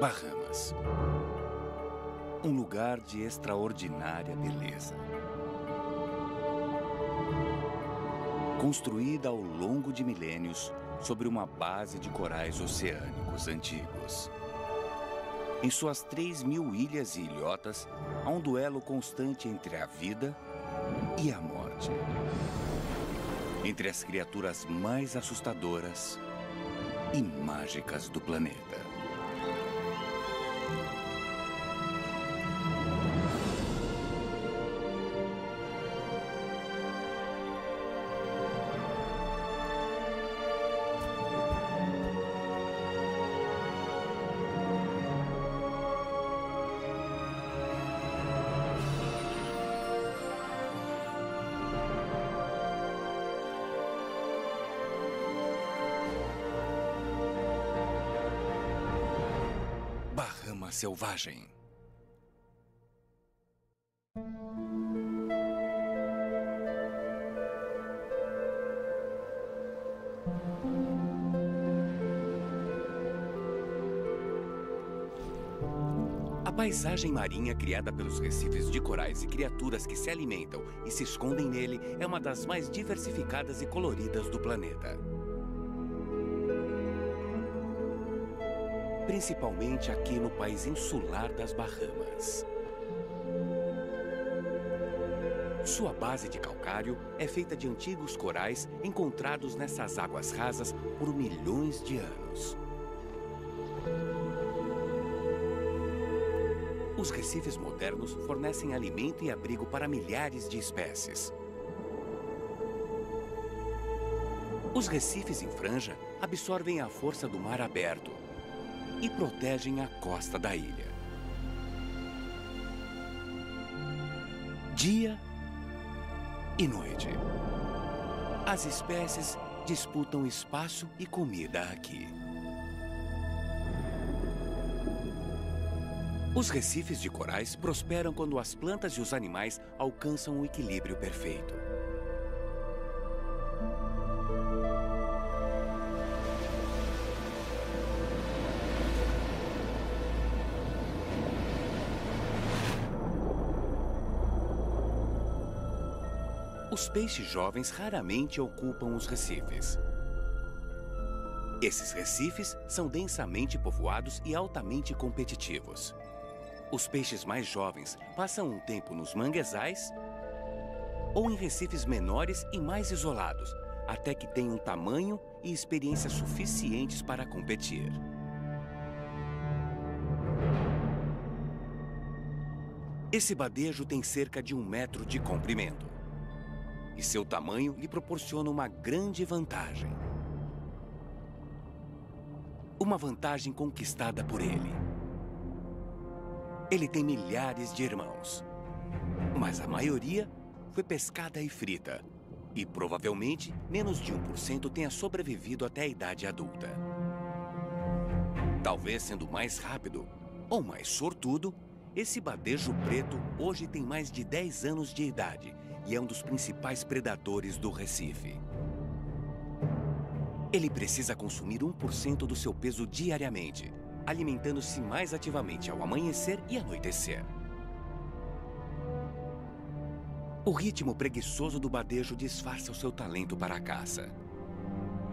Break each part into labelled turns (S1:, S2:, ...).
S1: Bahamas. Um lugar de extraordinária beleza. Construída ao longo de milênios sobre uma base de corais oceânicos antigos. Em suas 3.000 ilhas e ilhotas, há um duelo constante entre a vida e a morte. Entre as criaturas mais assustadoras e mágicas do planeta. Bahama Selvagem. A paisagem marinha criada pelos recifes de corais e criaturas que se alimentam e se escondem nele é uma das mais diversificadas e coloridas do planeta. Principalmente aqui no país insular das Bahamas. Sua base de calcário é feita de antigos corais encontrados nessas águas rasas por milhões de anos. Os recifes modernos fornecem alimento e abrigo para milhares de espécies. Os recifes em franja absorvem a força do mar aberto e protegem a costa da ilha. Dia e noite. As espécies disputam espaço e comida aqui. Os recifes de corais prosperam quando as plantas e os animais alcançam o equilíbrio perfeito. Os peixes jovens raramente ocupam os recifes. Esses recifes são densamente povoados e altamente competitivos. Os peixes mais jovens passam um tempo nos manguezais ou em recifes menores e mais isolados, até que tenham tamanho e experiência suficientes para competir. Esse badejo tem cerca de 1 metro de comprimento. E seu tamanho lhe proporciona uma grande vantagem. Uma vantagem conquistada por ele. Ele tem milhares de irmãos, mas a maioria foi pescada e frita. E provavelmente menos de 1% tenha sobrevivido até a idade adulta. Talvez sendo mais rápido ou mais sortudo, esse badejo preto hoje tem mais de 10 anos de idade e é um dos principais predadores do Recife. Ele precisa consumir 1% do seu peso diariamente, alimentando-se mais ativamente ao amanhecer e anoitecer. O ritmo preguiçoso do badejo disfarça o seu talento para a caça.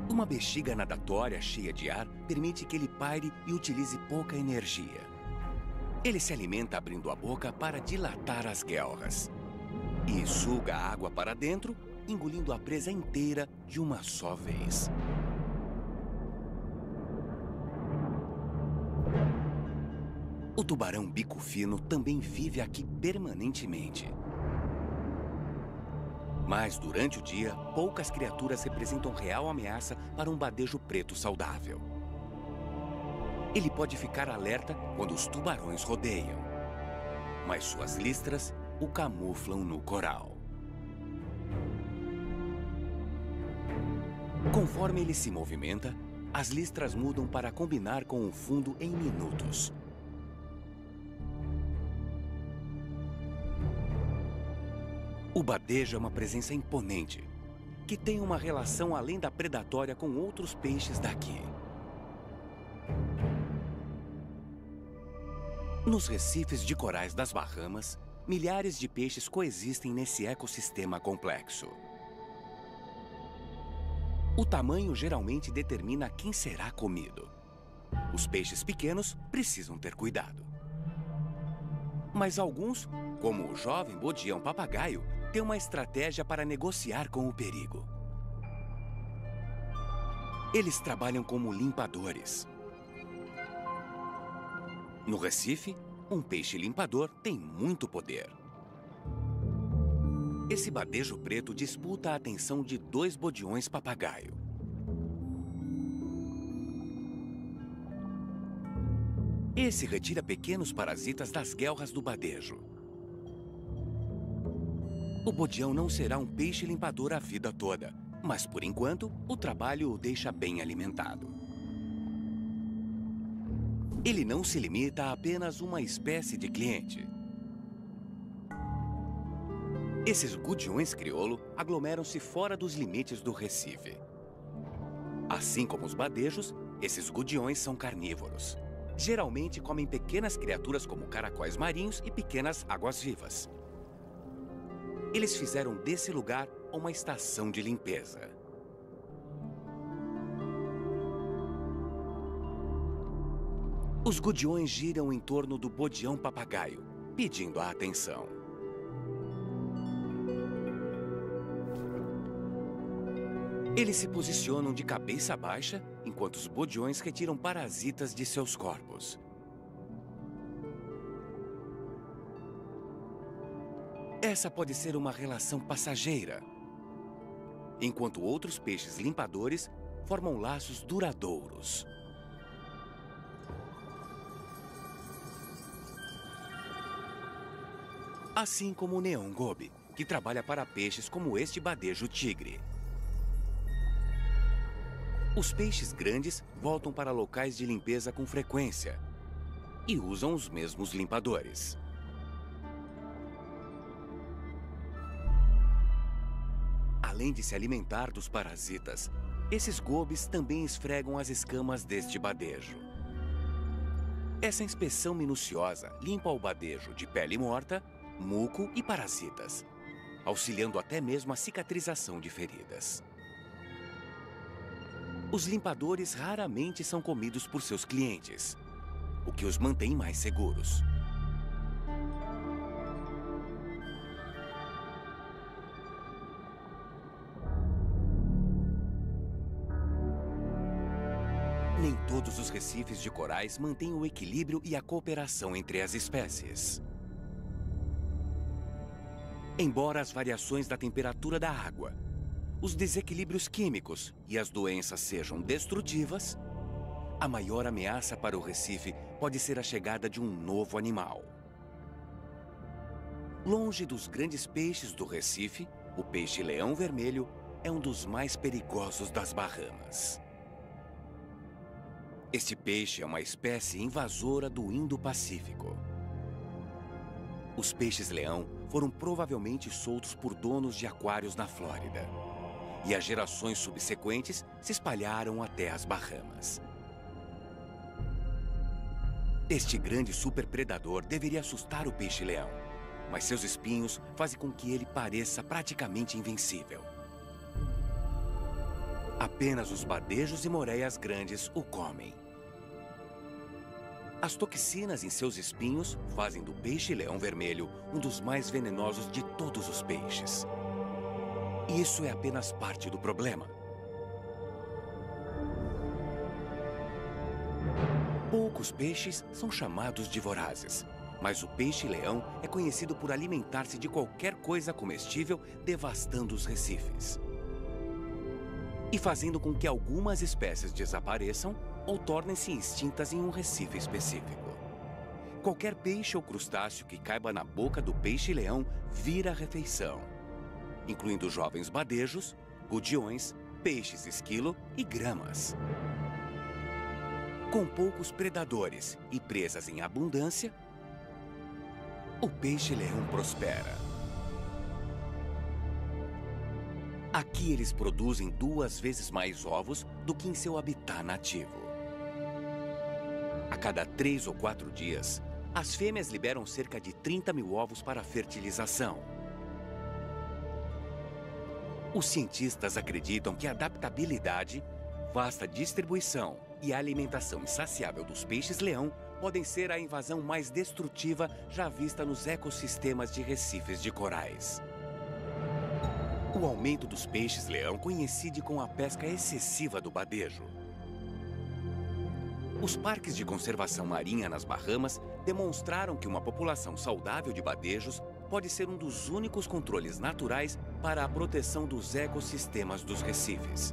S1: Uma bexiga nadatória cheia de ar permite que ele paire e utilize pouca energia. Ele se alimenta abrindo a boca para dilatar as guelras. E suga a água para dentro, engolindo a presa inteira de uma só vez. O tubarão bico fino também vive aqui permanentemente. Mas durante o dia, poucas criaturas representam real ameaça para um badejo preto saudável. Ele pode ficar alerta quando os tubarões rodeiam, mas suas listras o camuflam no coral. Conforme ele se movimenta, as listras mudam para combinar com o fundo em minutos. O badejo é uma presença imponente, que tem uma relação além da predatória com outros peixes daqui. Nos recifes de corais das Bahamas, milhares de peixes coexistem nesse ecossistema complexo. O tamanho geralmente determina quem será comido. Os peixes pequenos precisam ter cuidado. Mas alguns, como o jovem bodião-papagaio, têm uma estratégia para negociar com o perigo. Eles trabalham como limpadores. No Recife, um peixe-limpador tem muito poder. Esse badejo preto disputa a atenção de 2 bodiões-papagaio. Esse retira pequenos parasitas das guelras do badejo. O bodião não será um peixe-limpador a vida toda, mas, por enquanto, o trabalho o deixa bem alimentado. Ele não se limita a apenas uma espécie de cliente. Esses gudiões crioulo aglomeram-se fora dos limites do Recife. Assim como os badejos, esses gudiões são carnívoros. Geralmente comem pequenas criaturas como caracóis marinhos e pequenas águas-vivas. Eles fizeram desse lugar uma estação de limpeza. Os gudiões giram em torno do bodião-papagaio, pedindo a atenção. Eles se posicionam de cabeça baixa, enquanto os bodiões retiram parasitas de seus corpos. Essa pode ser uma relação passageira, enquanto outros peixes limpadores formam laços duradouros. Assim como o neon gobe, que trabalha para peixes como este badejo tigre. Os peixes grandes voltam para locais de limpeza com frequência e usam os mesmos limpadores. Além de se alimentar dos parasitas, esses gobes também esfregam as escamas deste badejo. Essa inspeção minuciosa limpa o badejo de pele morta, muco e parasitas, auxiliando até mesmo a cicatrização de feridas. Os limpadores raramente são comidos por seus clientes, o que os mantém mais seguros. Nem todos os recifes de corais mantêm o equilíbrio e a cooperação entre as espécies. Embora as variações da temperatura da água, os desequilíbrios químicos e as doenças sejam destrutivas, a maior ameaça para o Recife pode ser a chegada de um novo animal. Longe dos grandes peixes do Recife, o peixe-leão vermelho é um dos mais perigosos das Bahamas. Este peixe é uma espécie invasora do Indo-Pacífico. Os peixes-leão foram provavelmente soltos por donos de aquários na Flórida. E as gerações subsequentes se espalharam até as Bahamas. Este grande superpredador deveria assustar o peixe-leão, mas seus espinhos fazem com que ele pareça praticamente invencível. Apenas os badejos e moreias grandes o comem. As toxinas em seus espinhos fazem do peixe-leão vermelho um dos mais venenosos de todos os peixes. E isso é apenas parte do problema. Poucos peixes são chamados de vorazes, mas o peixe-leão é conhecido por alimentar-se de qualquer coisa comestível, devastando os recifes. E fazendo com que algumas espécies desapareçam ou tornem-se extintas em um recife específico. Qualquer peixe ou crustáceo que caiba na boca do peixe-leão vira refeição, incluindo jovens badejos, gudiões, peixes esquilo e gramas. Com poucos predadores e presas em abundância, o peixe-leão prospera. Aqui eles produzem 2 vezes mais ovos do que em seu habitat nativo. A cada 3 ou 4 dias, As fêmeas liberam cerca de 30 mil ovos para a fertilização. Os cientistas acreditam que a adaptabilidade, vasta distribuição e a alimentação insaciável dos peixes-leão podem ser a invasão mais destrutiva já vista nos ecossistemas de recifes de corais. O aumento dos peixes-leão coincide com a pesca excessiva do badejo. Os parques de conservação marinha nas Bahamas demonstraram que uma população saudável de badejos pode ser um dos únicos controles naturais para a proteção dos ecossistemas dos recifes.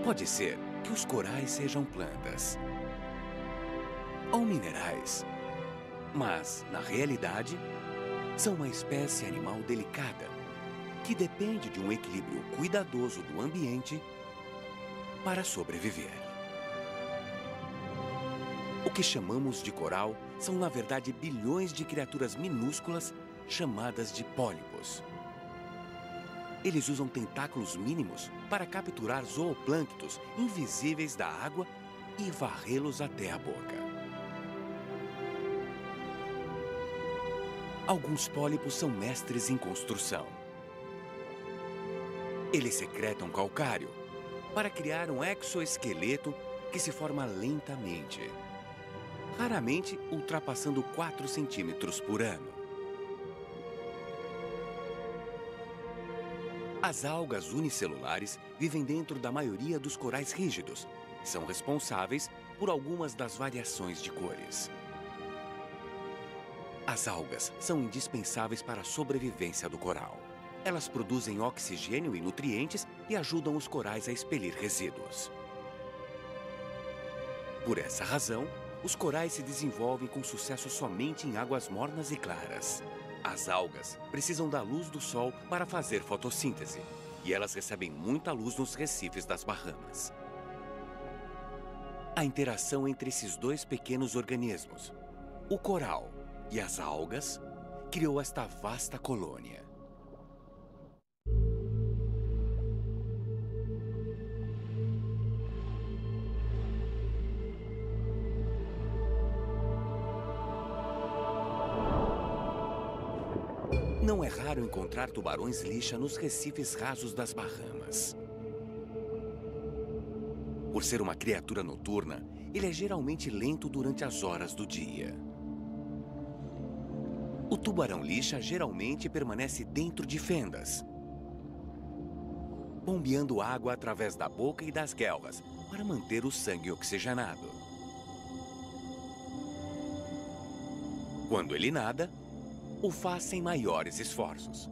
S1: Pode ser que os corais sejam plantas ou minerais, mas, na realidade, são uma espécie animal delicada que depende de um equilíbrio cuidadoso do ambiente para sobreviver. O que chamamos de coral são, na verdade, bilhões de criaturas minúsculas chamadas de pólipos. Eles usam tentáculos mínimos para capturar zooplânctos invisíveis da água e varrê-los até a boca. Alguns pólipos são mestres em construção. Eles secretam calcário para criar um exoesqueleto que se forma lentamente, raramente ultrapassando 4 centímetros por ano. As algas unicelulares vivem dentro da maioria dos corais rígidos e são responsáveis por algumas das variações de cores. As algas são indispensáveis para a sobrevivência do coral. Elas produzem oxigênio e nutrientes e ajudam os corais a expelir resíduos. Por essa razão, os corais se desenvolvem com sucesso somente em águas mornas e claras. As algas precisam da luz do sol para fazer fotossíntese, e elas recebem muita luz nos recifes das Bahamas. A interação entre esses dois pequenos organismos, o coral e as algas, criou esta vasta colônia. Não é raro encontrar tubarões-lixa nos recifes rasos das Bahamas. Por ser uma criatura noturna, ele é geralmente lento durante as horas do dia. O tubarão-lixa geralmente permanece dentro de fendas, bombeando água através da boca e das guelras para manter o sangue oxigenado. Quando ele nada, o faz sem maiores esforços.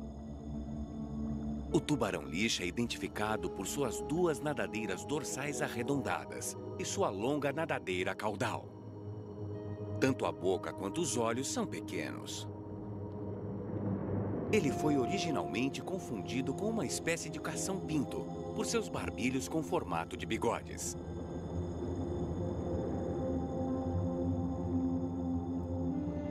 S1: O tubarão-lixa é identificado por suas duas nadadeiras dorsais arredondadas e sua longa nadadeira caudal. Tanto a boca quanto os olhos são pequenos. Ele foi originalmente confundido com uma espécie de cação-pinto por seus barbilhos com formato de bigodes.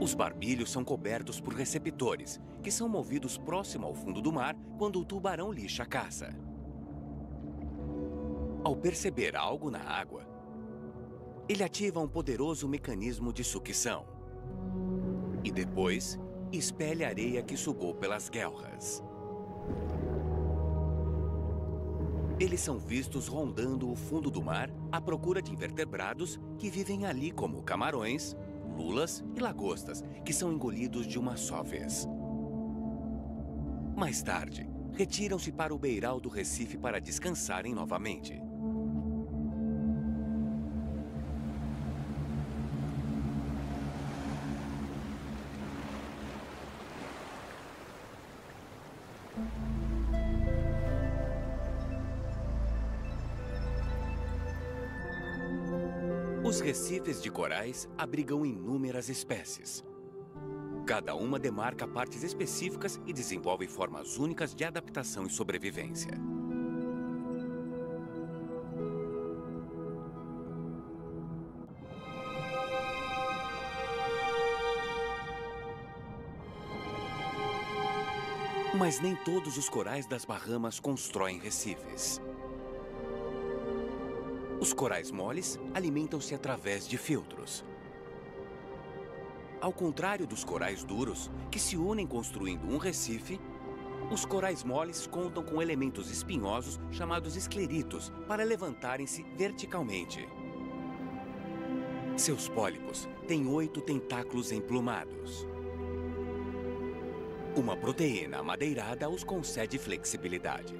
S1: Os barbilhos são cobertos por receptores, que são movidos próximo ao fundo do mar quando o tubarão-lixa caça. Ao perceber algo na água, ele ativa um poderoso mecanismo de sucção. E depois, expele a areia que sugou pelas guelras. Eles são vistos rondando o fundo do mar à procura de invertebrados que vivem ali como camarões, lulas e lagostas, que são engolidos de uma só vez. Mais tarde, retiram-se para o beiral do recife para descansarem novamente. Os recifes de corais abrigam inúmeras espécies. Cada uma demarca partes específicas e desenvolve formas únicas de adaptação e sobrevivência. Mas nem todos os corais das Bahamas constroem recifes. Os corais moles alimentam-se através de filtros. Ao contrário dos corais duros, que se unem construindo um recife, os corais moles contam com elementos espinhosos chamados escleritos para levantarem-se verticalmente. Seus pólipos têm 8 tentáculos emplumados. Uma proteína amadeirada os concede flexibilidade.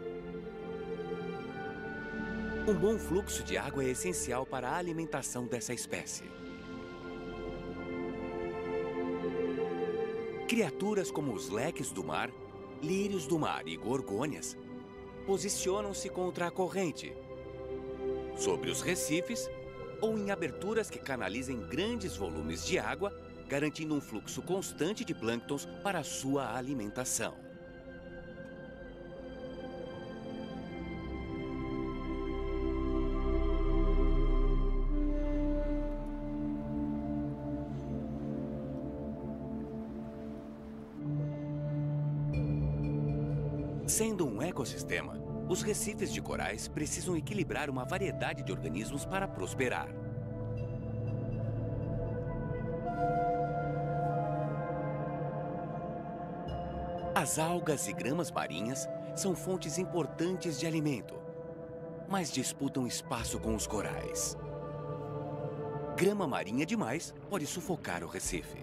S1: Um bom fluxo de água é essencial para a alimentação dessa espécie. Criaturas como os leques do mar, lírios do mar e gorgônias posicionam-se contra a corrente, sobre os recifes ou em aberturas que canalizem grandes volumes de água, garantindo um fluxo constante de plânctons para a sua alimentação. Sendo um ecossistema, os recifes de corais precisam equilibrar uma variedade de organismos para prosperar. As algas e gramas marinhas são fontes importantes de alimento, mas disputam espaço com os corais. Grama marinha demais pode sufocar o recife.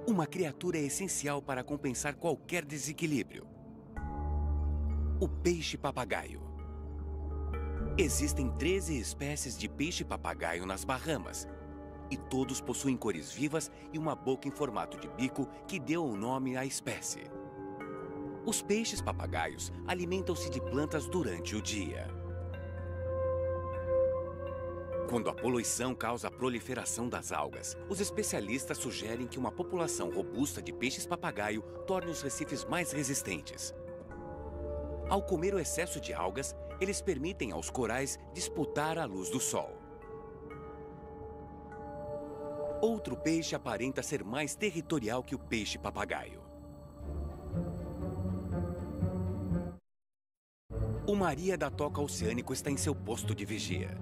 S1: Uma criatura é essencial para compensar qualquer desequilíbrio. O peixe-papagaio. Existem 13 espécies de peixe-papagaio nas Bahamas, e todos possuem cores vivas e uma boca em formato de bico que deu o nome à espécie. Os peixes-papagaios alimentam-se de plantas durante o dia. Quando a poluição causa a proliferação das algas, os especialistas sugerem que uma população robusta de peixes-papagaio torne os recifes mais resistentes. Ao comer o excesso de algas, eles permitem aos corais disputar a luz do sol. Outro peixe aparenta ser mais territorial que o peixe-papagaio. O Maria da Toca Oceânico está em seu posto de vigia.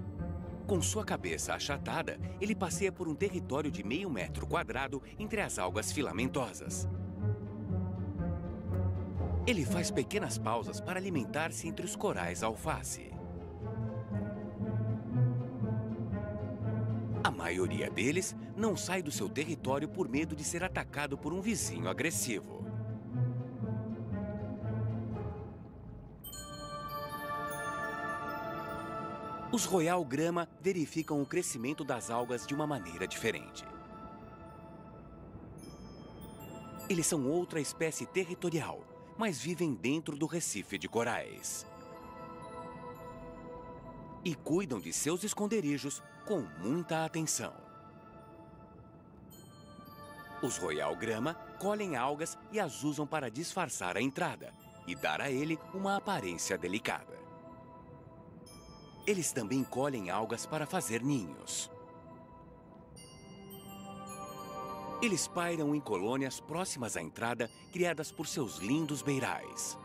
S1: Com sua cabeça achatada, ele passeia por um território de meio metro quadrado entre as algas filamentosas. Ele faz pequenas pausas para alimentar-se entre os corais alface. A maioria deles não sai do seu território por medo de ser atacado por um vizinho agressivo. Os royal grama verificam o crescimento das algas de uma maneira diferente. Eles são outra espécie territorial, mas vivem dentro do recife de corais. E cuidam de seus esconderijos com muita atenção. Os royal grama colhem algas e as usam para disfarçar a entrada e dar a ele uma aparência delicada. Eles também colhem algas para fazer ninhos. Eles pairam em colônias próximas à entrada, criadas por seus lindos beirais.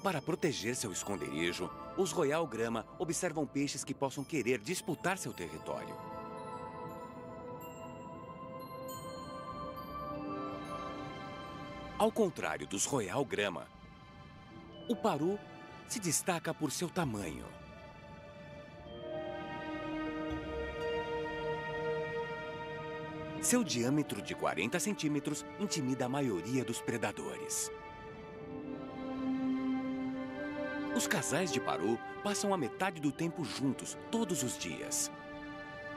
S1: Para proteger seu esconderijo, os royal grama observam peixes que possam querer disputar seu território. Ao contrário dos royal grama, o paru se destaca por seu tamanho. Seu diâmetro de 40 centímetros intimida a maioria dos predadores. Os casais de paru passam a metade do tempo juntos, todos os dias.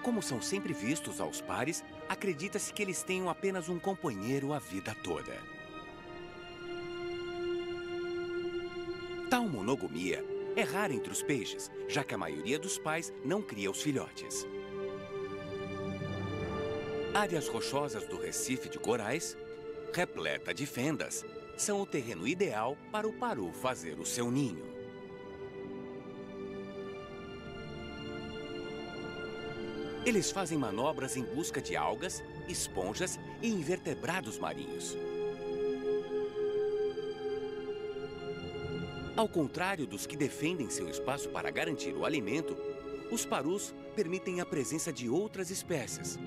S1: Como são sempre vistos aos pares, acredita-se que eles tenham apenas um companheiro a vida toda. Tal monogamia é rara entre os peixes, já que a maioria dos pais não cria os filhotes. Áreas rochosas do recife de corais, repleta de fendas, são o terreno ideal para o paru fazer o seu ninho. Eles fazem manobras em busca de algas, esponjas e invertebrados marinhos. Ao contrário dos que defendem seu espaço para garantir o alimento, os parus permitem a presença de outras espécies,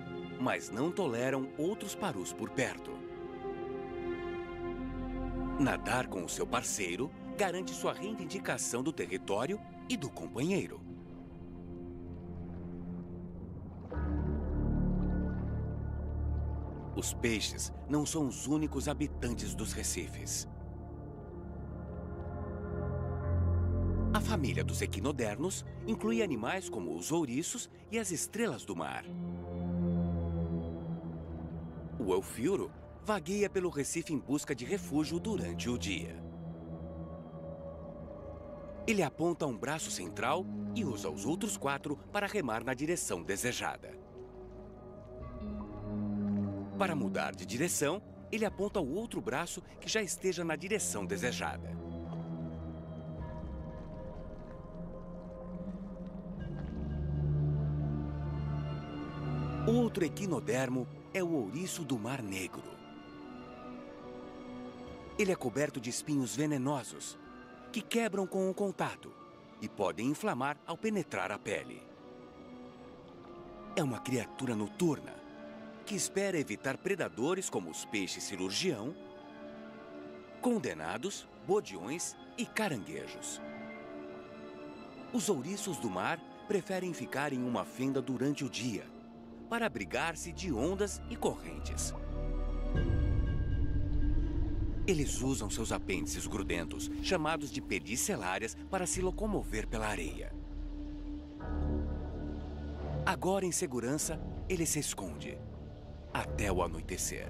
S1: mas não toleram outros parus por perto. Nadar com o seu parceiro garante sua reivindicação do território e do companheiro. Os peixes não são os únicos habitantes dos recifes. A família dos equinodermos inclui animais como os ouriços e as estrelas do mar. O eufilro vagueia pelo recife em busca de refúgio durante o dia. Ele aponta um braço central e usa os outros 4 para remar na direção desejada. Para mudar de direção, ele aponta o outro braço que já esteja na direção desejada. Outro equinodermo é o ouriço do Mar Negro. Ele é coberto de espinhos venenosos, que quebram com o contato e podem inflamar ao penetrar a pele. É uma criatura noturna, que espera evitar predadores como os peixes cirurgião, condenados, bodiões e caranguejos. Os ouriços do mar preferem ficar em uma fenda durante o dia, para abrigar-se de ondas e correntes. Eles usam seus apêndices grudentos, chamados de pedicelárias, para se locomover pela areia. Agora em segurança, ele se esconde até o anoitecer.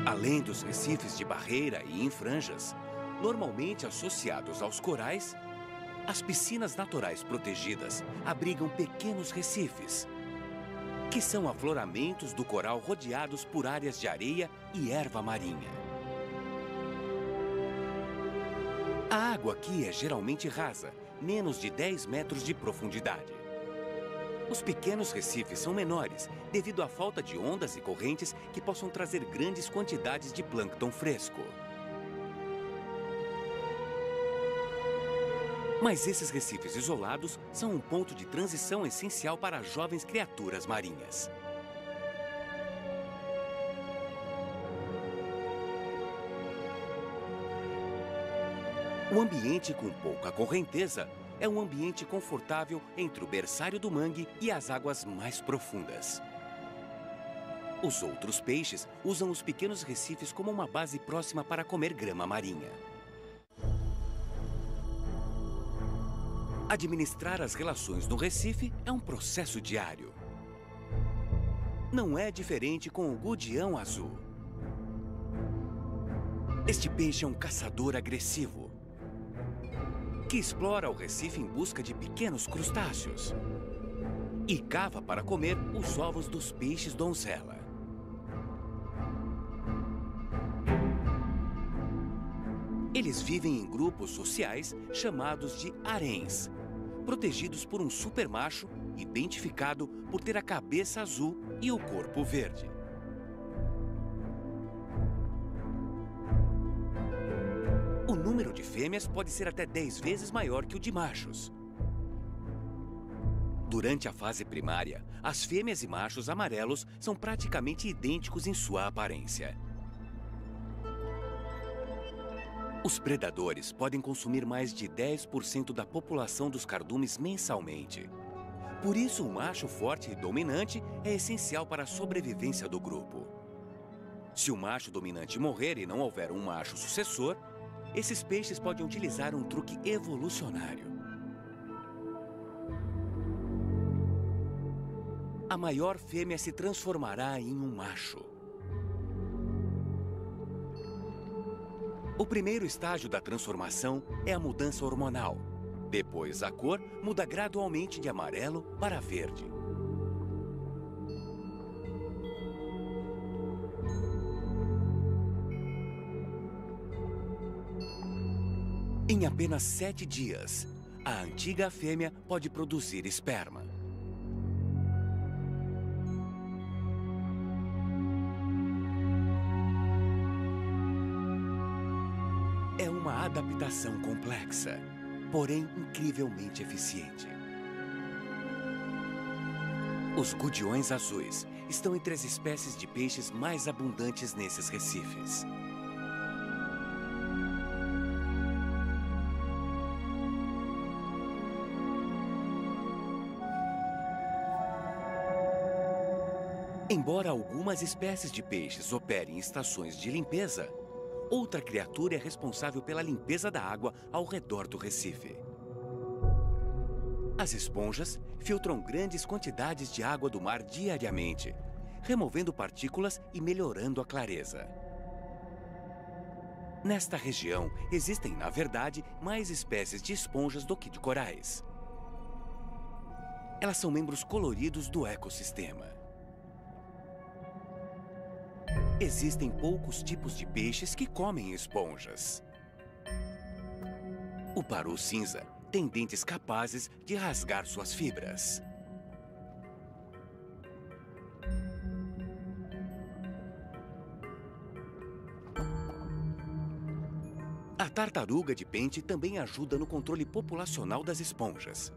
S1: Além dos recifes de barreira e em franjas, normalmente associados aos corais, as piscinas naturais protegidas abrigam pequenos recifes, que são afloramentos do coral rodeados por áreas de areia e erva marinha. A água aqui é geralmente rasa, menos de 10 metros de profundidade. Os pequenos recifes são menores devido à falta de ondas e correntes que possam trazer grandes quantidades de plâncton fresco. Mas esses recifes isolados são um ponto de transição essencial para jovens criaturas marinhas. O ambiente com pouca correnteza é um ambiente confortável entre o berçário do mangue e as águas mais profundas. Os outros peixes usam os pequenos recifes como uma base próxima para comer grama marinha. Administrar as relações no recife é um processo diário. Não é diferente com o gudião azul. Este peixe é um caçador agressivo, que explora o recife em busca de pequenos crustáceos e cava para comer os ovos dos peixes donzela. Eles vivem em grupos sociais chamados de haréns, protegidos por um supermacho identificado por ter a cabeça azul e o corpo verde. O número de fêmeas pode ser até 10 vezes maior que o de machos. Durante a fase primária, as fêmeas e machos amarelos são praticamente idênticos em sua aparência. Os predadores podem consumir mais de 10% da população dos cardumes mensalmente. Por isso, o macho forte e dominante é essencial para a sobrevivência do grupo. Se o macho dominante morrer e não houver um macho sucessor, esses peixes podem utilizar um truque evolucionário. A maior fêmea se transformará em um macho. O primeiro estágio da transformação é a mudança hormonal. Depois, a cor muda gradualmente de amarelo para verde. Em apenas 7 dias, a antiga fêmea pode produzir esperma. É uma adaptação complexa, porém incrivelmente eficiente. Os gudiões azuis estão entre as espécies de peixes mais abundantes nesses recifes. Embora algumas espécies de peixes operem em estações de limpeza, outra criatura é responsável pela limpeza da água ao redor do recife. As esponjas filtram grandes quantidades de água do mar diariamente, removendo partículas e melhorando a clareza. Nesta região, existem, na verdade, mais espécies de esponjas do que de corais. Elas são membros coloridos do ecossistema. Existem poucos tipos de peixes que comem esponjas. O paru cinza tem dentes capazes de rasgar suas fibras. A tartaruga de pente também ajuda no controle populacional das esponjas.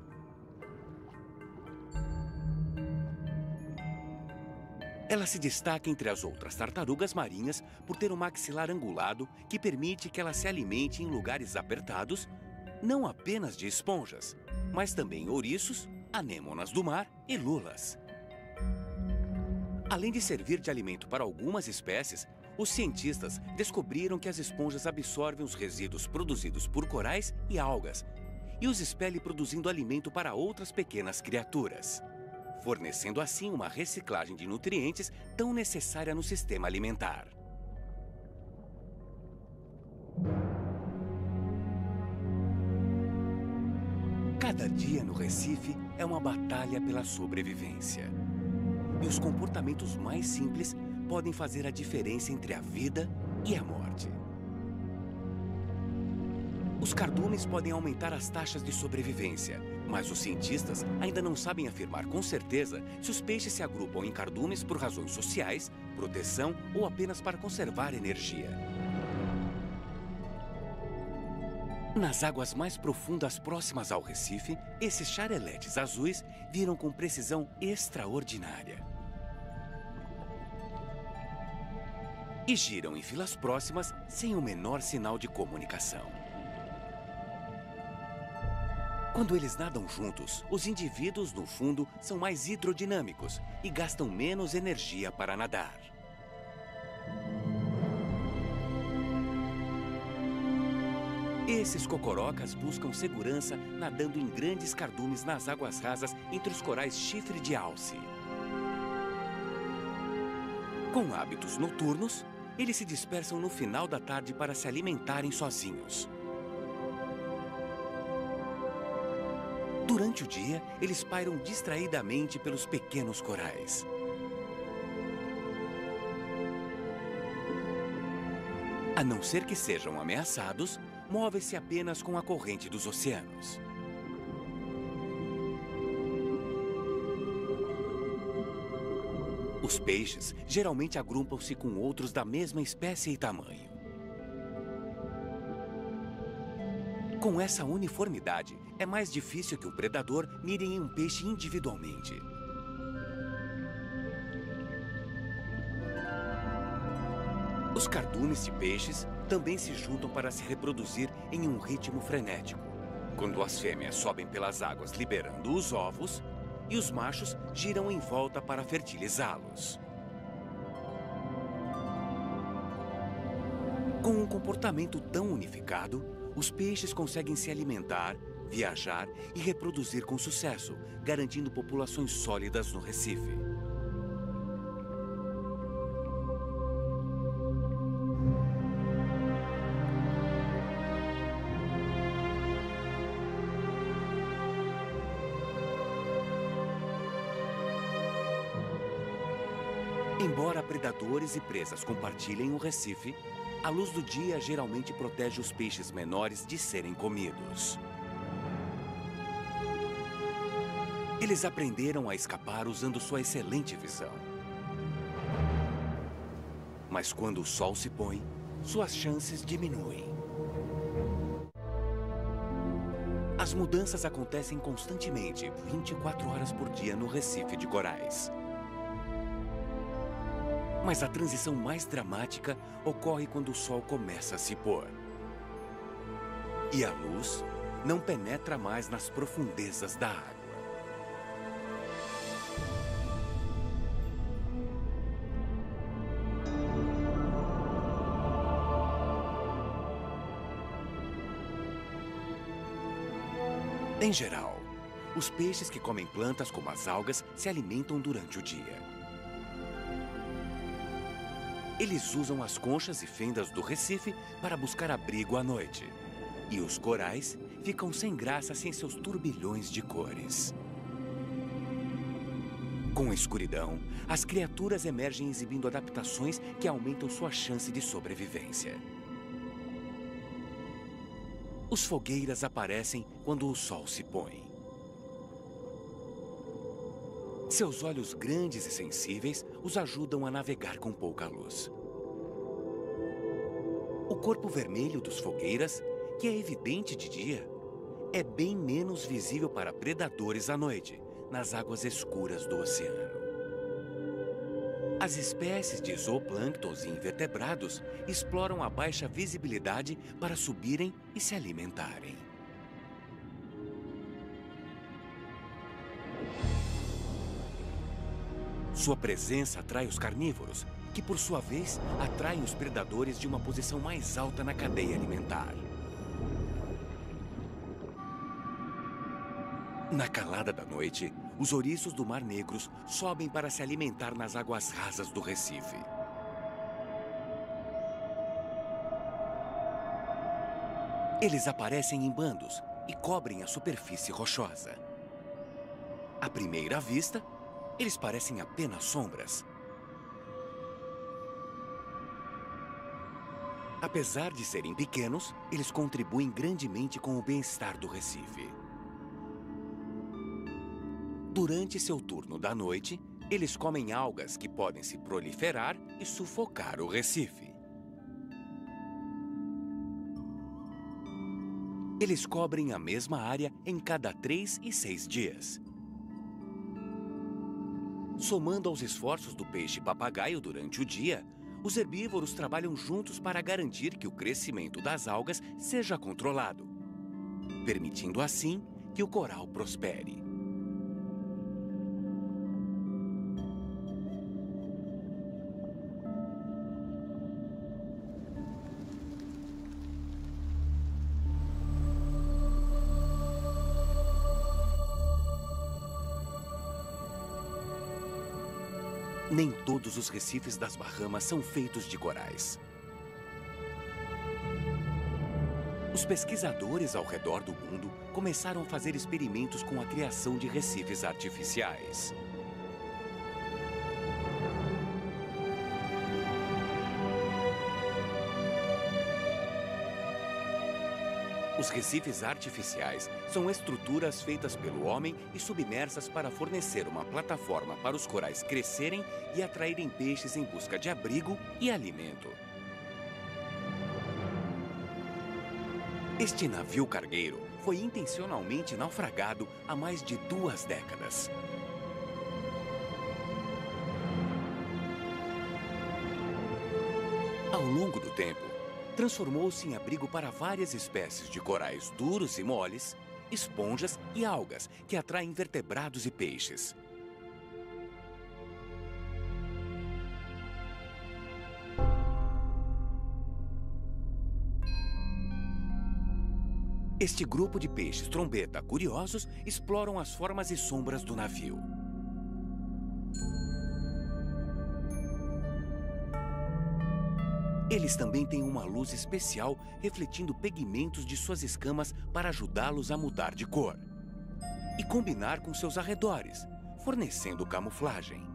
S1: Ela se destaca entre as outras tartarugas marinhas por ter um maxilar angulado que permite que ela se alimente em lugares apertados, não apenas de esponjas, mas também ouriços, anêmonas do mar e lulas. Além de servir de alimento para algumas espécies, os cientistas descobriram que as esponjas absorvem os resíduos produzidos por corais e algas e os expelem produzindo alimento para outras pequenas criaturas, fornecendo assim uma reciclagem de nutrientes tão necessária no sistema alimentar. Cada dia no Recife é uma batalha pela sobrevivência. E os comportamentos mais simples podem fazer a diferença entre a vida e a morte. Os cardumes podem aumentar as taxas de sobrevivência, mas os cientistas ainda não sabem afirmar com certeza se os peixes se agrupam em cardumes por razões sociais, proteção ou apenas para conservar energia. Nas águas mais profundas próximas ao Recife, esses xareletes azuis viram com precisão extraordinária. E giram em filas próximas sem o menor sinal de comunicação. Quando eles nadam juntos, os indivíduos no fundo são mais hidrodinâmicos e gastam menos energia para nadar. Esses cocorocas buscam segurança nadando em grandes cardumes nas águas rasas entre os corais chifre de alce. Com hábitos noturnos, eles se dispersam no final da tarde para se alimentarem sozinhos. Durante o dia, eles pairam distraidamente pelos pequenos corais. A não ser que sejam ameaçados, movem-se apenas com a corrente dos oceanos. Os peixes geralmente agrupam-se com outros da mesma espécie e tamanho. Com essa uniformidade, é mais difícil que um predador mire em um peixe individualmente. Os cardumes de peixes também se juntam para se reproduzir em um ritmo frenético, quando as fêmeas sobem pelas águas liberando os ovos e os machos giram em volta para fertilizá-los. Com um comportamento tão unificado, os peixes conseguem se alimentar, viajar e reproduzir com sucesso, garantindo populações sólidas no Recife. Embora predadores e presas compartilhem o Recife, a luz do dia geralmente protege os peixes menores de serem comidos. Eles aprenderam a escapar usando sua excelente visão. Mas quando o sol se põe, suas chances diminuem. As mudanças acontecem constantemente, 24 horas por dia no Recife de Corais. Mas a transição mais dramática ocorre quando o sol começa a se pôr. E a luz não penetra mais nas profundezas da água. Em geral, os peixes que comem plantas como as algas se alimentam durante o dia. Eles usam as conchas e fendas do Recife para buscar abrigo à noite. E os corais ficam sem graça sem seus turbilhões de cores. Com a escuridão, as criaturas emergem exibindo adaptações que aumentam sua chance de sobrevivência. Os fogueiras aparecem quando o sol se põe. Seus olhos grandes e sensíveis os ajudam a navegar com pouca luz. O corpo vermelho dos fogueiras, que é evidente de dia, é bem menos visível para predadores à noite, nas águas escuras do oceano. As espécies de zooplânctons e invertebrados exploram a baixa visibilidade para subirem e se alimentarem. Sua presença atrai os carnívoros, que por sua vez atraem os predadores de uma posição mais alta na cadeia alimentar. Na calada da noite, os ouriços do Mar Negro sobem para se alimentar nas águas rasas do Recife. Eles aparecem em bandos e cobrem a superfície rochosa. À primeira vista, eles parecem apenas sombras. Apesar de serem pequenos, eles contribuem grandemente com o bem-estar do Recife. Durante seu turno da noite, eles comem algas que podem se proliferar e sufocar o Recife. Eles cobrem a mesma área em cada 3 e 6 dias. Somando aos esforços do peixe-papagaio durante o dia, os herbívoros trabalham juntos para garantir que o crescimento das algas seja controlado, permitindo assim que o coral prospere. Nem todos os recifes das Bahamas são feitos de corais. Os pesquisadores ao redor do mundo começaram a fazer experimentos com a criação de recifes artificiais. Os recifes artificiais são estruturas feitas pelo homem e submersas para fornecer uma plataforma para os corais crescerem e atraírem peixes em busca de abrigo e alimento. Este navio cargueiro foi intencionalmente naufragado há mais de 2 décadas. Ao longo do tempo, transformou-se em abrigo para várias espécies de corais duros e moles, esponjas e algas que atraem vertebrados e peixes. Este grupo de peixes trombeta curiosos exploram as formas e sombras do navio. Eles também têm uma luz especial refletindo pigmentos de suas escamas para ajudá-los a mudar de cor e combinar com seus arredores, fornecendo camuflagem.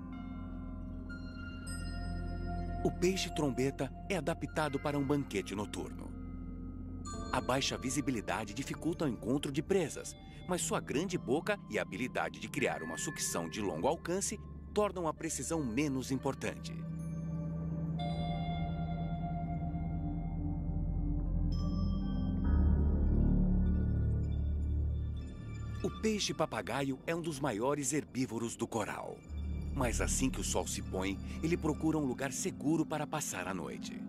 S1: O peixe trombeta é adaptado para um banquete noturno. A baixa visibilidade dificulta o encontro de presas, mas sua grande boca e a habilidade de criar uma sucção de longo alcance tornam a precisão menos importante. O peixe-papagaio é um dos maiores herbívoros do coral. Mas assim que o sol se põe, ele procura um lugar seguro para passar a noite.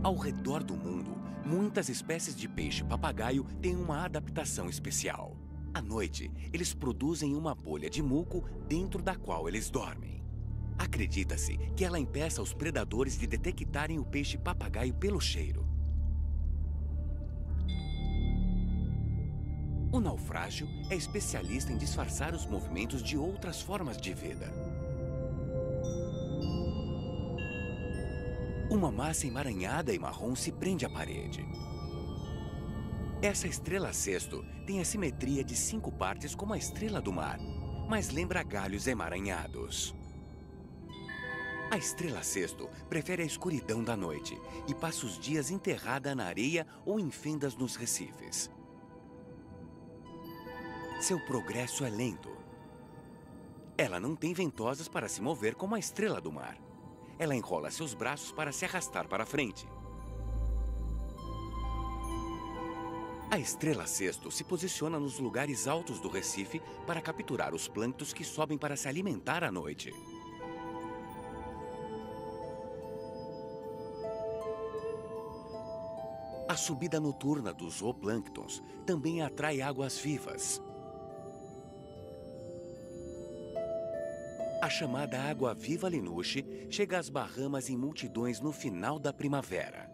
S1: Ao redor do mundo, muitas espécies de peixe-papagaio têm uma adaptação especial. À noite, eles produzem uma bolha de muco dentro da qual eles dormem. Acredita-se que ela impeça os predadores de detectarem o peixe-papagaio pelo cheiro. O naufrágio é especialista em disfarçar os movimentos de outras formas de vida. Uma massa emaranhada e marrom se prende à parede. Essa estrela cesto tem a simetria de 5 partes como a estrela do mar, mas lembra galhos emaranhados. A estrela cesto prefere a escuridão da noite e passa os dias enterrada na areia ou em fendas nos recifes. Seu progresso é lento. Ela não tem ventosas para se mover como a estrela do mar. Ela enrola seus braços para se arrastar para frente. A estrela cesto se posiciona nos lugares altos do recife para capturar os plânctons que sobem para se alimentar à noite. A subida noturna dos zooplânctons também atrai águas vivas. A chamada água-viva Linushe chega às Bahamas em multidões no final da primavera.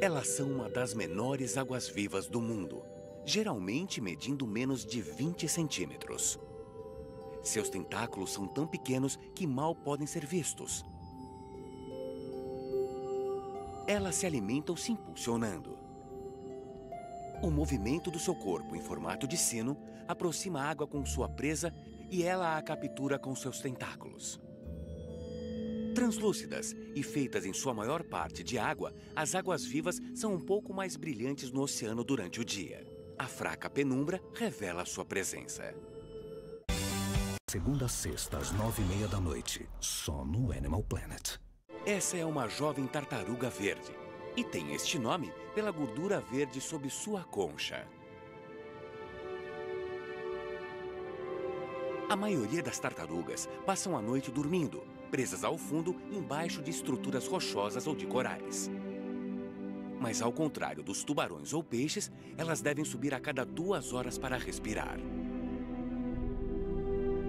S1: Elas são uma das menores águas-vivas do mundo, geralmente medindo menos de 20 centímetros. Seus tentáculos são tão pequenos que mal podem ser vistos. Elas se alimentam se impulsionando. O movimento do seu corpo em formato de sino aproxima a água com sua presa e ela a captura com seus tentáculos. Translúcidas e feitas em sua maior parte de água, as águas-vivas são um pouco mais brilhantes no oceano durante o dia. A fraca penumbra revela sua presença.
S2: Segunda a sexta, às 9h30 da noite, só no Animal Planet.
S1: Essa é uma jovem tartaruga verde e tem este nome pela gordura verde sob sua concha. A maioria das tartarugas passam a noite dormindo, presas ao fundo embaixo de estruturas rochosas ou de corais. Mas ao contrário dos tubarões ou peixes, elas devem subir a cada 2 horas para respirar.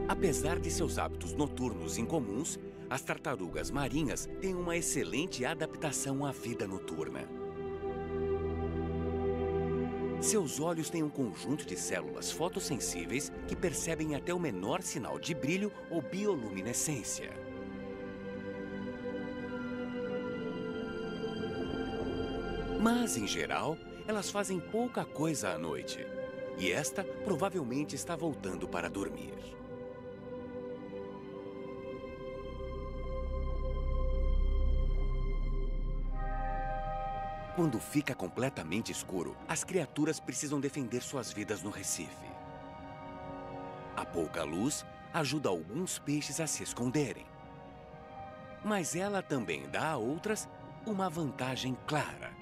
S1: Apesar de seus hábitos noturnos incomuns, as tartarugas marinhas têm uma excelente adaptação à vida noturna. Seus olhos têm um conjunto de células fotossensíveis que percebem até o menor sinal de brilho ou bioluminescência. Mas, em geral, elas fazem pouca coisa à noite. E esta provavelmente está voltando para dormir. Quando fica completamente escuro, as criaturas precisam defender suas vidas no recife. A pouca luz ajuda alguns peixes a se esconderem. Mas ela também dá a outras uma vantagem clara.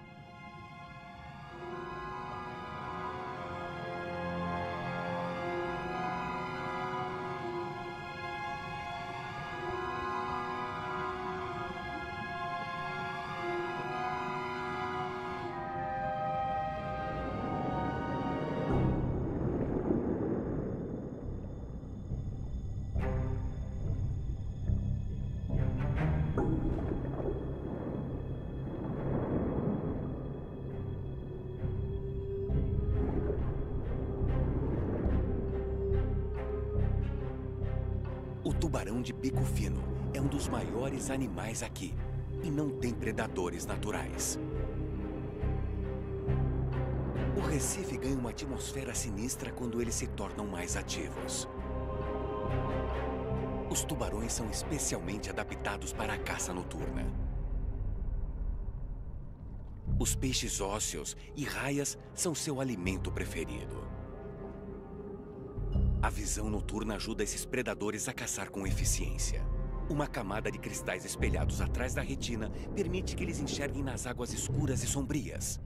S1: O tubarão de bico fino é um dos maiores animais aqui e não tem predadores naturais. O recife ganha uma atmosfera sinistra quando eles se tornam mais ativos. Os tubarões são especialmente adaptados para a caça noturna. Os peixes ósseos e raias são seu alimento preferido. A visão noturna ajuda esses predadores a caçar com eficiência. Uma camada de cristais espelhados atrás da retina permite que eles enxerguem nas águas escuras e sombrias.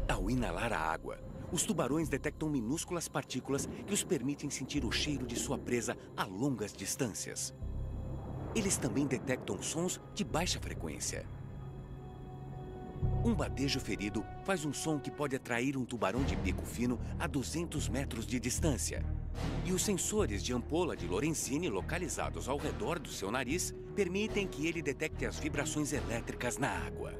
S1: Ao inalar a água, os tubarões detectam minúsculas partículas que os permitem sentir o cheiro de sua presa a longas distâncias. Eles também detectam sons de baixa frequência. Um badejo ferido faz um som que pode atrair um tubarão de bico fino a 200 metros de distância. E os sensores de ampola de Lorenzini localizados ao redor do seu nariz permitem que ele detecte as vibrações elétricas na água.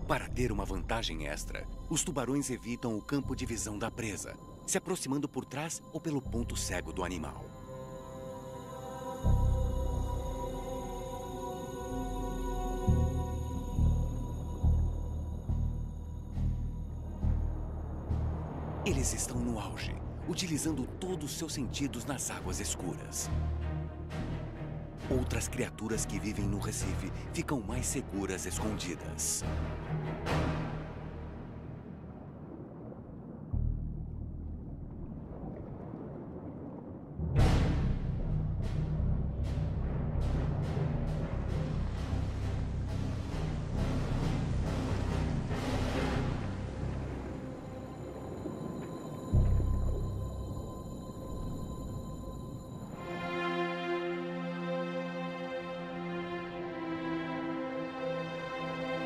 S1: Para ter uma vantagem extra, os tubarões evitam o campo de visão da presa, se aproximando por trás ou pelo ponto cego do animal. Eles estão no auge, utilizando todos os seus sentidos nas águas escuras. Outras criaturas que vivem no Recife ficam mais seguras escondidas.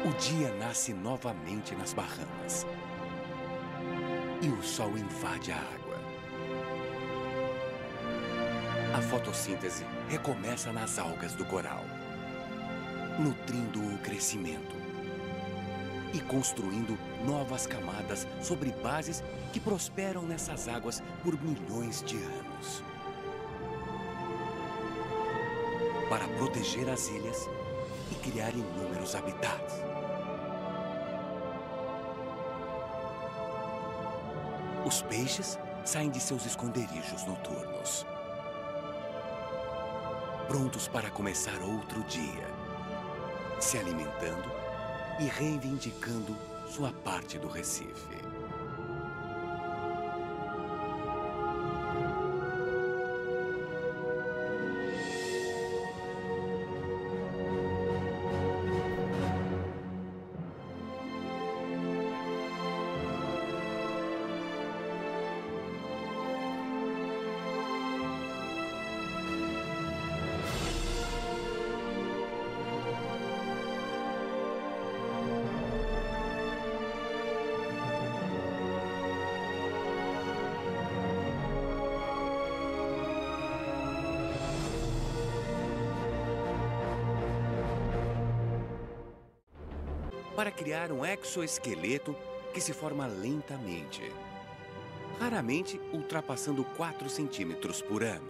S1: O dia nasce novamente nas Bahamas. E o sol invade a água. A fotossíntese recomeça nas algas do coral, nutrindo o crescimento e construindo novas camadas sobre bases que prosperam nessas águas por milhões de anos. Para proteger as ilhas e criar inúmeros habitats. Os peixes saem de seus esconderijos noturnos, prontos para começar outro dia, se alimentando e reivindicando sua parte do Recife. Para criar um exoesqueleto que se forma lentamente, raramente ultrapassando 4 centímetros por ano.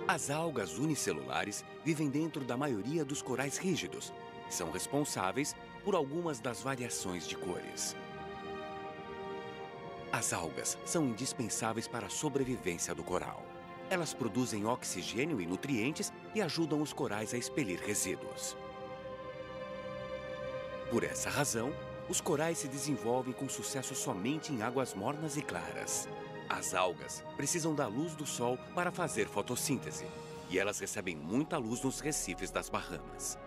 S1: As algas unicelulares vivem dentro da maioria dos corais rígidos e são responsáveis por algumas das variações de cores. As algas são indispensáveis para a sobrevivência do coral. Elas produzem oxigênio e nutrientes e ajudam os corais a expelir resíduos. Por essa razão, os corais se desenvolvem com sucesso somente em águas mornas e claras. As algas precisam da luz do sol para fazer fotossíntese, e elas recebem muita luz nos recifes das Bahamas.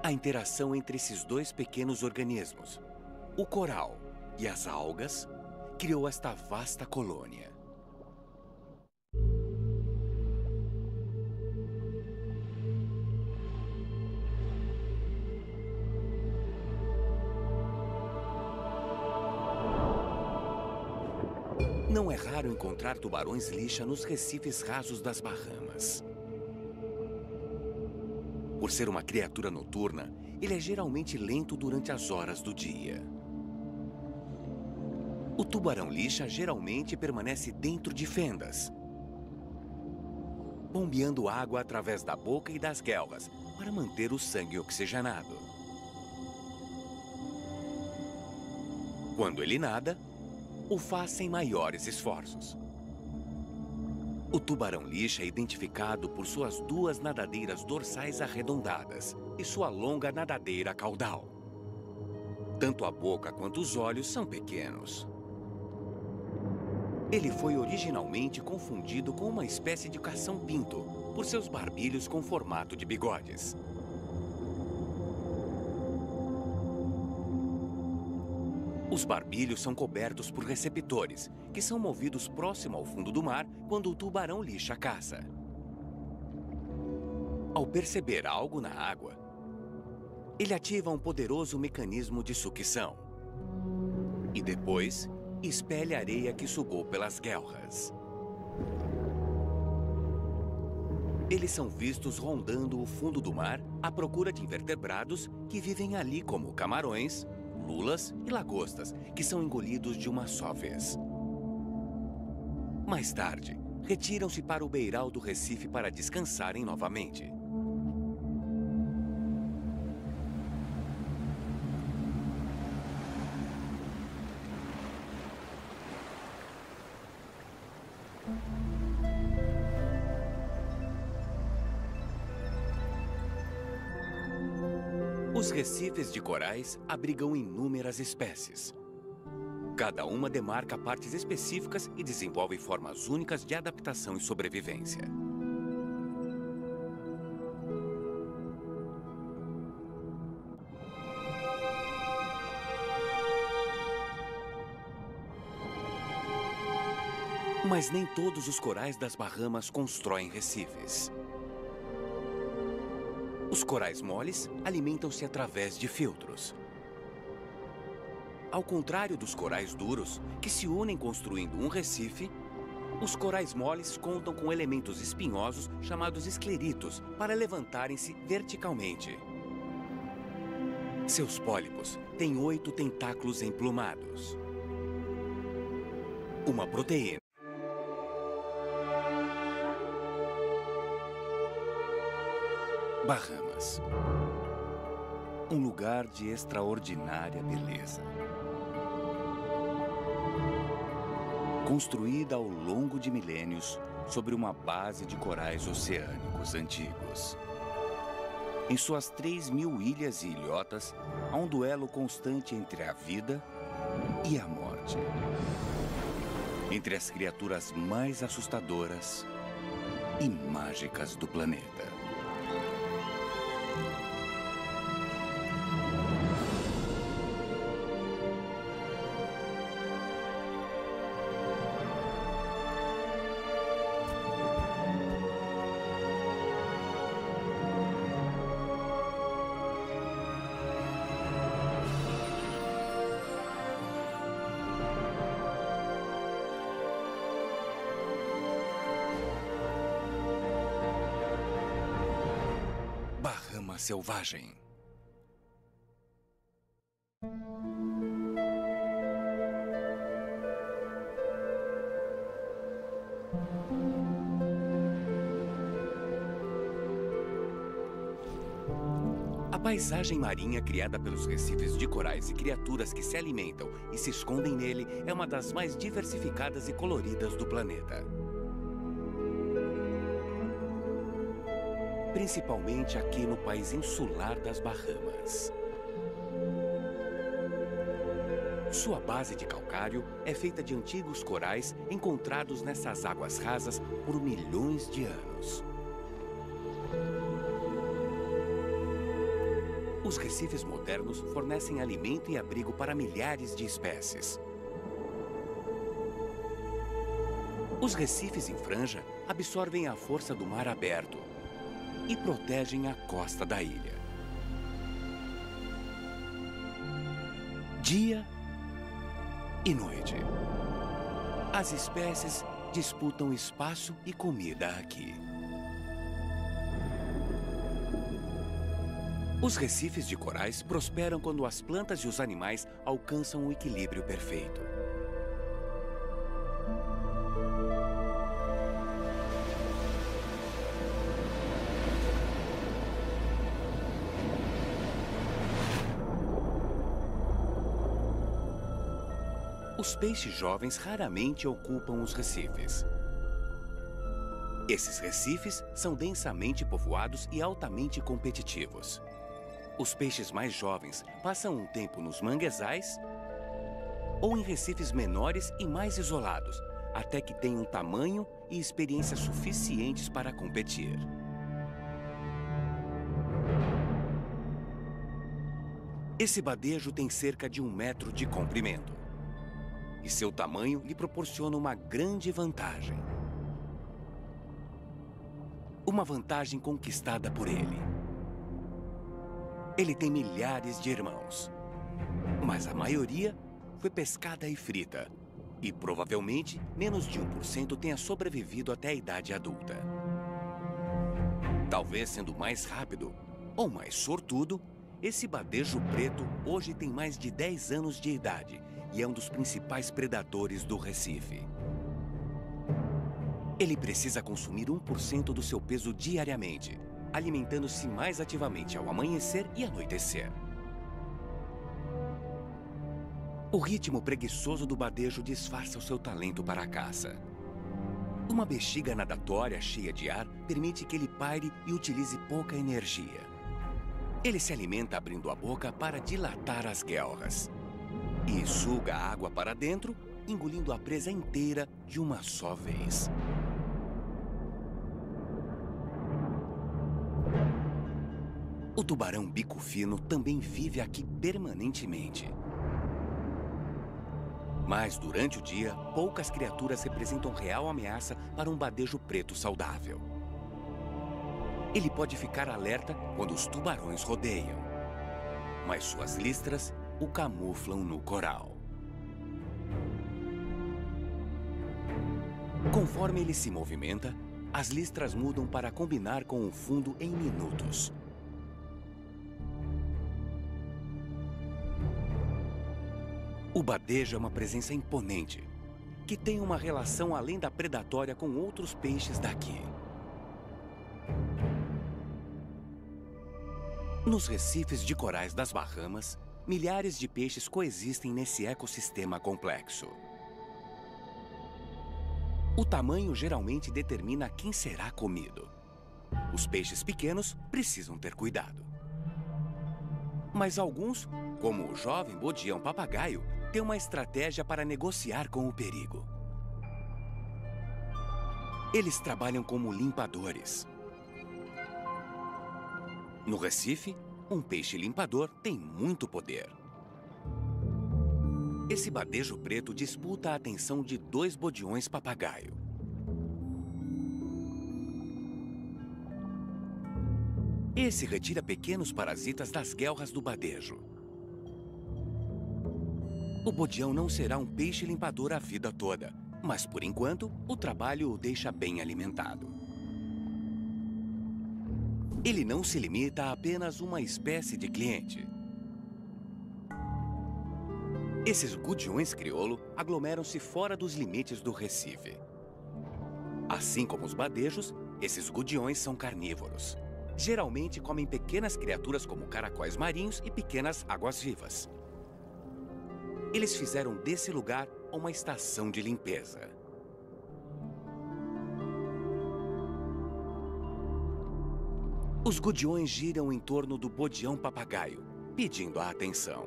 S1: A interação entre esses dois pequenos organismos, o coral e as algas, criou esta vasta colônia. Não é raro encontrar tubarões-lixa nos recifes rasos das Bahamas. Por ser uma criatura noturna, ele é geralmente lento durante as horas do dia. O tubarão-lixa geralmente permanece dentro de fendas, bombeando água através da boca e das guelras para manter o sangue oxigenado. Quando ele nada, o faz sem maiores esforços. O tubarão-lixa é identificado por suas duas nadadeiras dorsais arredondadas e sua longa nadadeira caudal. Tanto a boca quanto os olhos são pequenos. Ele foi originalmente confundido com uma espécie de cação-pinto por seus barbilhos com formato de bigodes. Os barbilhos são cobertos por receptores, que são movidos próximo ao fundo do mar quando o tubarão-lixa caça. Ao perceber algo na água, ele ativa um poderoso mecanismo de sucção. E depois, expele a areia que sugou pelas guelras. Eles são vistos rondando o fundo do mar à procura de invertebrados que vivem ali como camarões, lulas e lagostas, que são engolidos de uma só vez. Mais tarde, retiram-se para o beiral do Recife para descansarem novamente. Os recifes de corais abrigam inúmeras espécies. Cada uma demarca partes específicas e desenvolve formas únicas de adaptação e sobrevivência. Mas nem todos os corais das Bahamas constroem recifes. Os corais moles alimentam-se através de filtros. Ao contrário dos corais duros, que se unem construindo um recife, os corais moles contam com elementos espinhosos chamados escleritos para levantarem-se verticalmente. Seus pólipos têm 8 tentáculos emplumados. Uma proteína. Bahamas. Um lugar de extraordinária beleza. Construída ao longo de milênios sobre uma base de corais oceânicos antigos. Em suas 3.000 ilhas e ilhotas, há um duelo constante entre a vida e a morte. Entre as criaturas mais assustadoras e mágicas do planeta. Bahama selvagem. A paisagem marinha criada pelos recifes de corais e criaturas que se alimentam e se escondem nele é uma das mais diversificadas e coloridas do planeta. Principalmente aqui no país insular das Bahamas. Sua base de calcário é feita de antigos corais encontrados nessas águas rasas por milhões de anos. Os recifes modernos fornecem alimento e abrigo para milhares de espécies. Os recifes em franja absorvem a força do mar aberto e protegem a costa da ilha. Dia e noite. As espécies disputam espaço e comida aqui. Os recifes de corais prosperam quando as plantas e os animais alcançam o equilíbrio perfeito. Os peixes jovens raramente ocupam os recifes. Esses recifes são densamente povoados e altamente competitivos. Os peixes mais jovens passam um tempo nos manguezais ou em recifes menores e mais isolados, até que tenham tamanho e experiência suficientes para competir. Esse badejo tem cerca de 1 metro de comprimento. E seu tamanho lhe proporciona uma grande vantagem. Uma vantagem conquistada por ele. Ele tem milhares de irmãos, mas a maioria foi pescada e frita. E provavelmente menos de 1% tenha sobrevivido até a idade adulta. Talvez sendo mais rápido ou mais sortudo, esse badejo preto hoje tem mais de 10 anos de idade e é um dos principais predadores do Recife. Ele precisa consumir 1% do seu peso diariamente, alimentando-se mais ativamente ao amanhecer e anoitecer. O ritmo preguiçoso do badejo disfarça o seu talento para a caça. Uma bexiga nadatória cheia de ar permite que ele paire e utilize pouca energia. Ele se alimenta abrindo a boca para dilatar as guelras. E suga a água para dentro, engolindo a presa inteira de uma só vez. O tubarão bico fino também vive aqui permanentemente. Mas durante o dia, poucas criaturas representam real ameaça para um badejo preto saudável. Ele pode ficar alerta quando os tubarões rodeiam, mas suas listras o camuflam no coral. Conforme ele se movimenta, as listras mudam para combinar com o fundo em minutos. O badejo é uma presença imponente, que tem uma relação além da predatória com outros peixes daqui. Nos recifes de corais das Bahamas, milhares de peixes coexistem nesse ecossistema complexo. O tamanho geralmente determina quem será comido. Os peixes pequenos precisam ter cuidado. Mas alguns, como o jovem bodião-papagaio, têm uma estratégia para negociar com o perigo. Eles trabalham como limpadores. No Recife, um peixe limpador tem muito poder. Esse badejo preto disputa a atenção de 2 bodiões papagaio. Esse retira pequenos parasitas das guelras do badejo. O bodião não será um peixe limpador a vida toda, mas por enquanto o trabalho o deixa bem alimentado. Ele não se limita a apenas uma espécie de cliente. Esses gudiões crioulo aglomeram-se fora dos limites do Recife. Assim como os badejos, esses gudiões são carnívoros. Geralmente comem pequenas criaturas como caracóis marinhos e pequenas águas-vivas. Eles fizeram desse lugar uma estação de limpeza. Os gudiões giram em torno do bodião-papagaio, pedindo a atenção.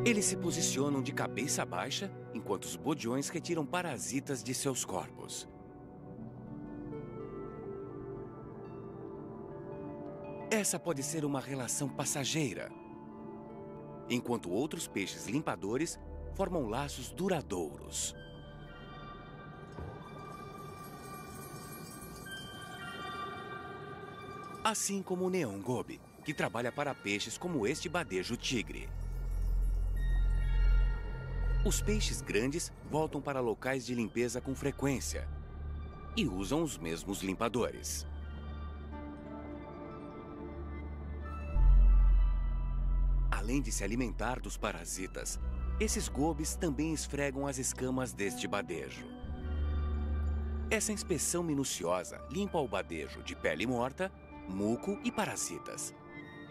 S1: Eles se posicionam de cabeça baixa, enquanto os bodiões retiram parasitas de seus corpos. Essa pode ser uma relação passageira, enquanto outros peixes limpadores formam laços duradouros. Assim como o neon gobe, que trabalha para peixes como este badejo tigre. Os peixes grandes voltam para locais de limpeza com frequência e usam os mesmos limpadores. Além de se alimentar dos parasitas, esses gobes também esfregam as escamas deste badejo. Essa inspeção minuciosa limpa o badejo de pele morta, muco e parasitas,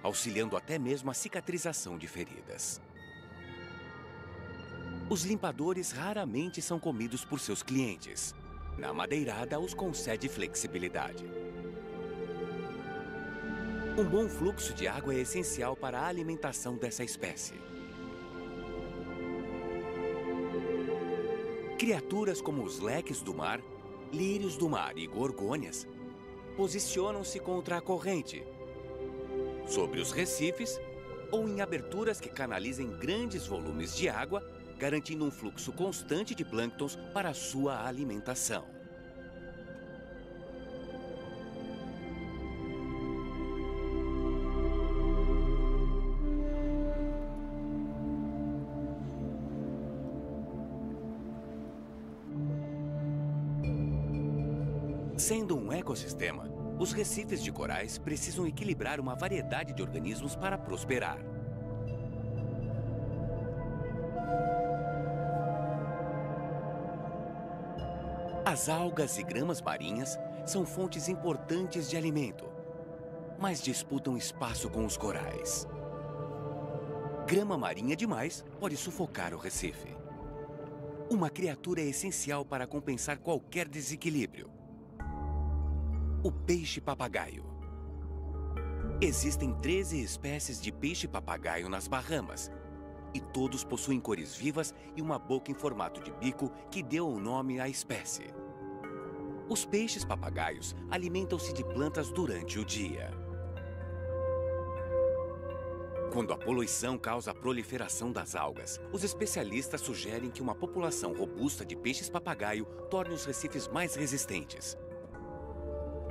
S1: auxiliando até mesmo a cicatrização de feridas. Os limpadores raramente são comidos por seus clientes. Na madeirada, os concede flexibilidade. Um bom fluxo de água é essencial para a alimentação dessa espécie. Criaturas como os leques do mar, lírios do mar e gorgônias posicionam-se contra a corrente, sobre os recifes ou em aberturas que canalizem grandes volumes de água, garantindo um fluxo constante de plânctons para a sua alimentação. Sendo um ecossistema, os recifes de corais precisam equilibrar uma variedade de organismos para prosperar. As algas e gramas marinhas são fontes importantes de alimento, mas disputam espaço com os corais. Grama marinha demais pode sufocar o recife. Uma criatura é essencial para compensar qualquer desequilíbrio. O peixe-papagaio. Existem 13 espécies de peixe-papagaio nas Bahamas, e todos possuem cores vivas e uma boca em formato de bico que deu o nome à espécie. Os peixes-papagaios alimentam-se de plantas durante o dia. Quando a poluição causa a proliferação das algas, os especialistas sugerem que uma população robusta de peixes-papagaio torne os recifes mais resistentes.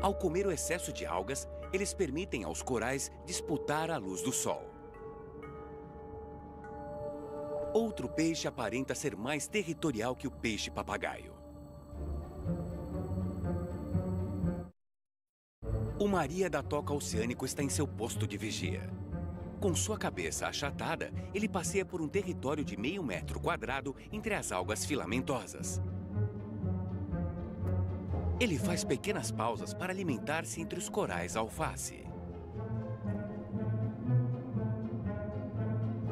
S1: Ao comer o excesso de algas, eles permitem aos corais disputar a luz do sol. Outro peixe aparenta ser mais territorial que o peixe-papagaio. O Maria da Toca Oceânico está em seu posto de vigia. Com sua cabeça achatada, ele passeia por um território de meio metro quadrado entre as algas filamentosas. Ele faz pequenas pausas para alimentar-se entre os corais alface.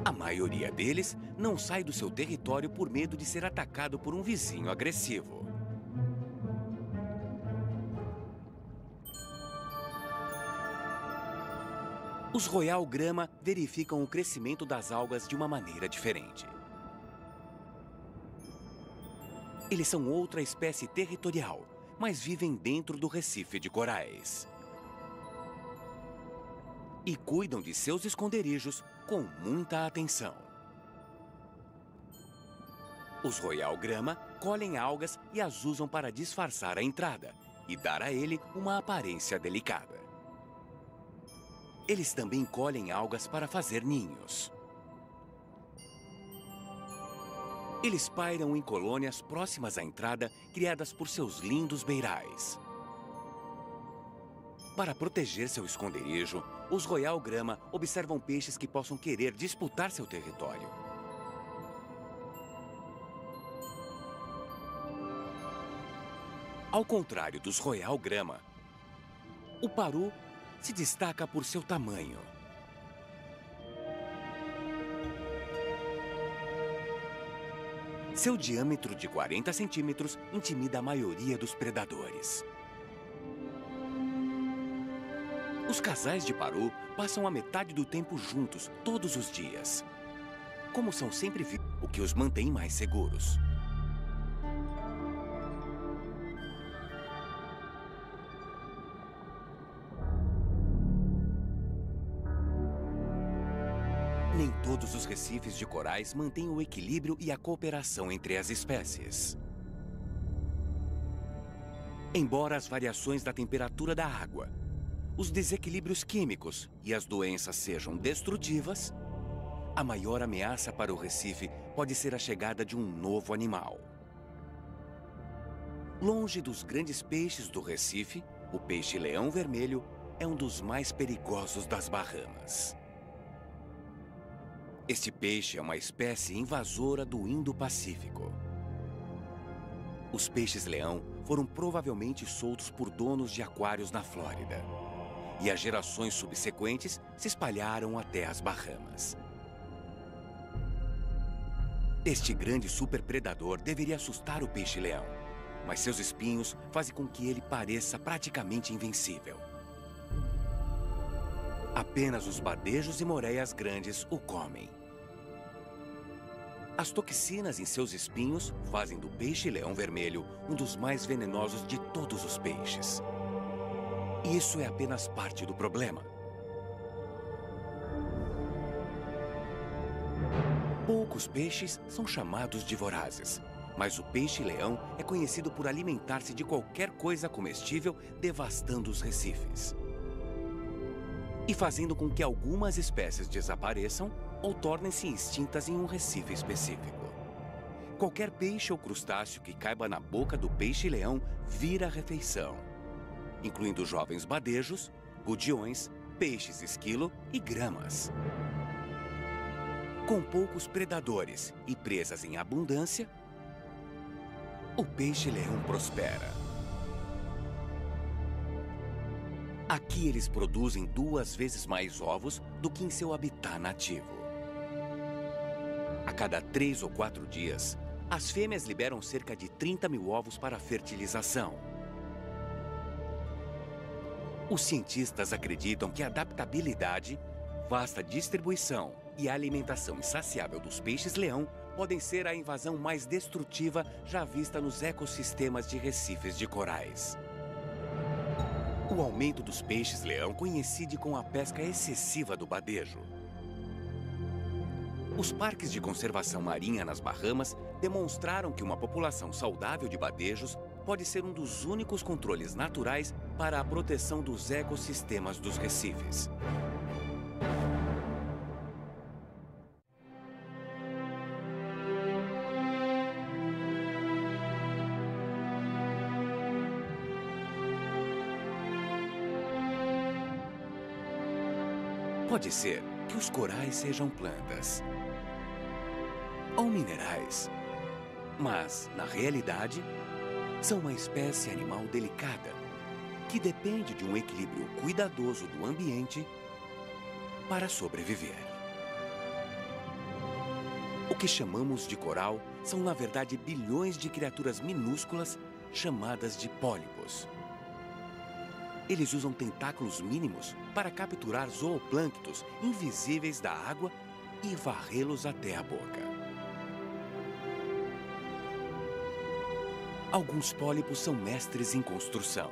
S1: A maioria deles não sai do seu território por medo de ser atacado por um vizinho agressivo. Os Royal Grama verificam o crescimento das algas de uma maneira diferente. Eles são outra espécie territorial, mas vivem dentro do recife de corais. E cuidam de seus esconderijos com muita atenção. Os Royal Grama colhem algas e as usam para disfarçar a entrada e dar a ele uma aparência delicada. Eles também colhem algas para fazer ninhos. Eles pairam em colônias próximas à entrada, criadas por seus lindos beirais. Para proteger seu esconderijo, os Royal Grama observam peixes que possam querer disputar seu território. Ao contrário dos Royal Grama, o paru se destaca por seu tamanho. Seu diâmetro de 40 centímetros intimida a maioria dos predadores. Os casais de paru passam a metade do tempo juntos, todos os dias. Como são sempre vivos, o que os mantém mais seguros. Nem todos os recifes de corais mantêm o equilíbrio e a cooperação entre as espécies. Embora as variações da temperatura da água, os desequilíbrios químicos e as doenças sejam destrutivas, a maior ameaça para o recife pode ser a chegada de um novo animal. Longe dos grandes peixes do recife, o peixe-leão vermelho é um dos mais perigosos das Bahamas. Este peixe é uma espécie invasora do Indo-Pacífico. Os peixes-leão foram provavelmente soltos por donos de aquários na Flórida. E as gerações subsequentes se espalharam até as Bahamas. Este grande superpredador deveria assustar o peixe-leão, mas seus espinhos fazem com que ele pareça praticamente invencível. Apenas os badejos e moreias grandes o comem. As toxinas em seus espinhos fazem do peixe-leão vermelho um dos mais venenosos de todos os peixes. E isso é apenas parte do problema. Poucos peixes são chamados de vorazes, mas o peixe-leão é conhecido por alimentar-se de qualquer coisa comestível, devastando os recifes. E fazendo com que algumas espécies desapareçam ou tornem-se extintas em um recife específico. Qualquer peixe ou crustáceo que caiba na boca do peixe-leão vira refeição, incluindo jovens badejos, gudiões, peixes esquilo e gramas. Com poucos predadores e presas em abundância, o peixe-leão prospera. Aqui eles produzem 2 vezes mais ovos do que em seu habitat nativo. A cada 3 ou 4 dias, as fêmeas liberam cerca de 30 mil ovos para a fertilização. Os cientistas acreditam que a adaptabilidade, vasta distribuição e a alimentação insaciável dos peixes-leão podem ser a invasão mais destrutiva já vista nos ecossistemas de recifes de corais. O aumento dos peixes-leão coincide com a pesca excessiva do badejo. Os parques de conservação marinha nas Bahamas demonstraram que uma população saudável de badejos pode ser um dos únicos controles naturais para a proteção dos ecossistemas dos recifes. Pode ser que os corais sejam plantas ou minerais, mas, na realidade, são uma espécie animal delicada que depende de um equilíbrio cuidadoso do ambiente para sobreviver. O que chamamos de coral são, na verdade, bilhões de criaturas minúsculas chamadas de pólipos. Eles usam tentáculos mínimos para capturar zooplânctons invisíveis da água e varrê-los até a boca. Alguns pólipos são mestres em construção.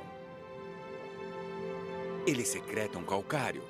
S1: Eles secretam calcário